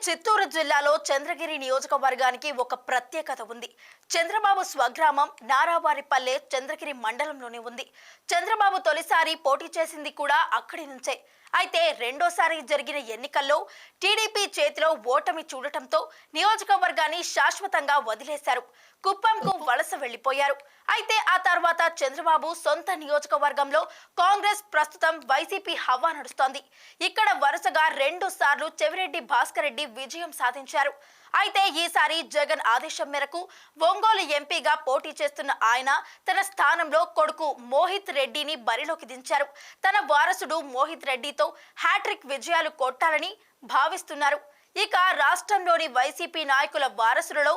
చిత్తూరు జిల్లాలో చంద్రగిరి నియోజకవర్గానికి ఒక ప్రత్యేకత ఉంది. చంద్రబాబు స్వగ్రామం నారావారిపల్లె చంద్రగిరి మండలంలోనే ఉంది. చంద్రబాబు తొలిసారి పోటీ చేసింది కూడా అక్కడి నుంచే. అయితే రెండోసారి జరిగిన ఎన్నికల్లో టీడీపీ చేతిలో ఓటమి చూడటంతో నియోజకవర్గాన్ని శాశ్వతంగా వదిలేశారు. కుప్పంకు వలస వెళ్లిపోయారు. అయితే ఆ తర్వాత చంద్రబాబు సొంత నియోజకవర్గంలో కాంగ్రెస్ ప్రస్తుతం వైసీపీ హవా నడుస్తోంది. ఇక్కడ వరుసగా 2 సార్లు చెవిరెడ్డి భాస్కర్ రెడ్డి విజయం సాధించారు. అయితే ఈసారి జగన్ ఆదేశం మేరకు ఒంగోలు ఎంపీగా పోటీ చేస్తున్న ఆయన తన స్థానంలో కొడుకు మోహిత్ రెడ్డిని బరిలోకి దించారు. తన వారసుడు మోహిత్ రెడ్డితో హ్యాట్రిక్ విజయాలు కొట్టాలని భావిస్తున్నారు. ఇక రాష్ట్రంలోని వైసీపీ నాయకుల వారసులలో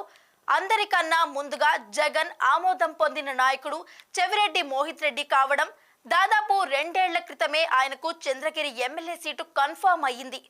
అందరికన్నా ముందుగా జగన్ ఆమోదం పొందిన నాయకుడు చెవిరెడ్డి మోహిత్ రెడ్డి కావడం, దాదాపు 2 ఏళ్ల క్రితమే ఆయనకు చంద్రగిరి ఎమ్మెల్యే సీటు కన్ఫర్మ్ అయ్యింది.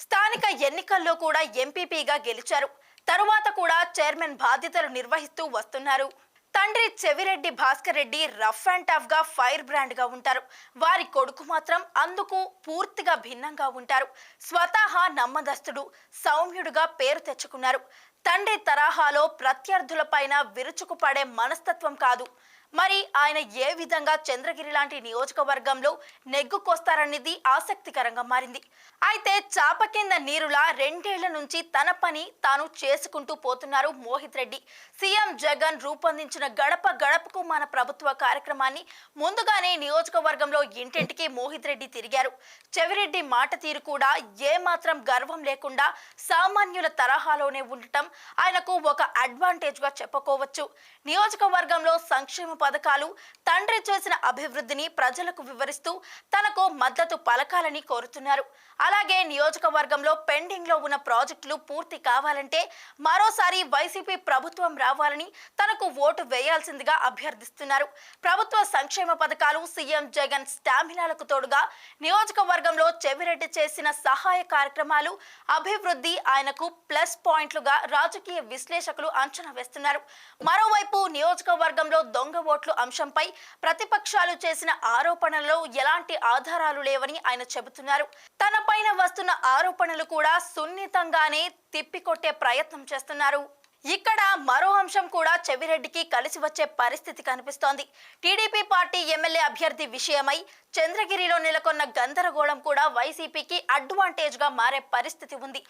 స్థానిక ఎన్నికల్లో కూడా ఎంపీపీగా గెలిచారు. తరువాత కూడా చైర్మన్ బాధ్యతలు నిర్వహిస్తూ వస్తున్నారు. తండ్రి Chevireddy Bhaskar Reddy rough and tough గా ఫైర్ బ్రాండ్ గా ఉంటారు. వారి కొడుకు మాత్రం అందుకు పూర్తిగా భిన్నంగా ఉంటారు. స్వతహా నమ్మదస్తుడు, సౌమ్యుడుగా పేరు తెచ్చుకున్నారు. తండ్రి తరహాలో ప్రత్యర్థులపైన విరుచుకుపడే మనస్తత్వం కాదు. మరి ఆయన ఏ విధంగా చంద్రగిరి లాంటి నియోజకవర్గంలో నెగ్గుకొస్తారనేది ఆసక్తికరంగా మారింది. అయితే చాప కింద నీరులా 2 ఏళ్ల నుంచి తన పని తాను చేసుకుంటూ పోతున్నారు మోహిత్ రెడ్డి. సీఎం జగన్ రూపొందించిన గడప గడపకు మన ప్రభుత్వ కార్యక్రమాన్ని ముందుగానే నియోజకవర్గంలో ఇంటింటికి మోహిత్ రెడ్డి తిరిగారు. చెవిరెడ్డి మాట తీరు కూడా ఏమాత్రం గర్వం లేకుండా సామాన్యుల తరహాలోనే ఉండటం ఆయనకు ఒక అడ్వాంటేజ్ గా చెప్పుకోవచ్చు. నియోజకవర్గంలో సంక్షేమ పథకాలు, తండ్రి చేసిన అభివృద్ధిని ప్రజలకు వివరిస్తూ తనకు మద్దతు పలకాలని కోరుతున్నారు. అలాగే నియోజకవర్గంలో పెండింగ్ లో ఉన్న ప్రాజెక్టులు పూర్తి కావాలంటే మరోసారి వైసీపీ ప్రభుత్వం రావాలని తనకు ఓటు వేయాల్సిందిగా అభ్యర్థిస్తున్నారు. ప్రభుత్వ సంక్షేమ పథకాలు, సీఎం జగన్ స్టామినాలకు తోడుగా నియోజకవర్గంలో చెవిరెడ్డి చేసిన సహాయ కార్యక్రమాలు, అభివృద్ధి ఆయనకు ప్లస్ పాయింట్లుగా రాజకీయ విశ్లేషకులు అంచనా వేస్తున్నారు. మరోవైపు నియోజకవర్గంలో దొంగ ఓట్లు అంశంపై ప్రతిపక్షాలు చేసిన ఆరోపణలలో ఎలాంటి ఆధారాలు లేవని ఆయన చెబుతున్నారు. తన పైన వస్తున్న ఆరోపణలు కూడా సున్నితంగానే తిప్పికొట్టే ప్రయత్నం చేస్తున్నారు. ఇక్కడ మరో అంశం కూడా చెవిరెడ్డికి కలిసి వచ్చే పరిస్థితి కనిపిస్తోంది. టీడీపీ పార్టీ ఎమ్మెల్యే అభ్యర్థి విషయమై చంద్రగిరిలో నెలకొన్న గందరగోళం కూడా వైసీపీకి అడ్వాంటేజ్ గా మారే పరిస్థితి ఉంది.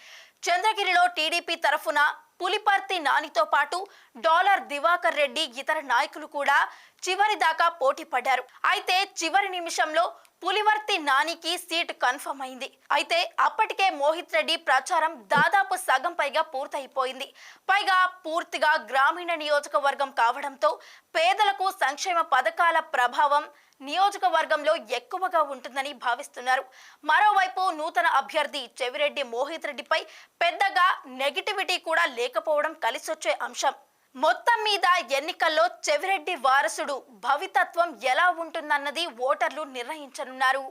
చంద్రగిరిలో టీడీపీ తరఫున పులిపర్తి నానితో పాటు డాలర్ దివాకర్ రెడ్డి, ఇతర నాయకులు కూడా చివరి దాకా పోటీ పడ్డారు. అయితే చివరి నిమిషంలో పులివర్తి నానికి సీటు కన్ఫర్మ్ అయింది. అయితే అప్పటికే మోహిత్ రెడ్డి ప్రచారం దాదాపు సగం పైగా పూర్తయిపోయింది. పైగా పూర్తిగా గ్రామీణ నియోజకవర్గం కావడంతో పేదలకు సంక్షేమ పథకాల ప్రభావం నియోజకవర్గంలో ఎక్కువగా ఉంటుందని భావిస్తున్నారు. మరోవైపు నూతన అభ్యర్థి చెవిరెడ్డి మోహిత్ రెడ్డిపై పెద్దగా నెగిటివిటీ కూడా లేకపోవడం కలిసొచ్చే అంశం. మొత్తం మీద ఎన్నికల్లో చెవిరెడ్డి వారసుడు భవితత్వం ఎలా ఉంటుందన్నది ఓటర్లు నిర్ణయించనున్నారు.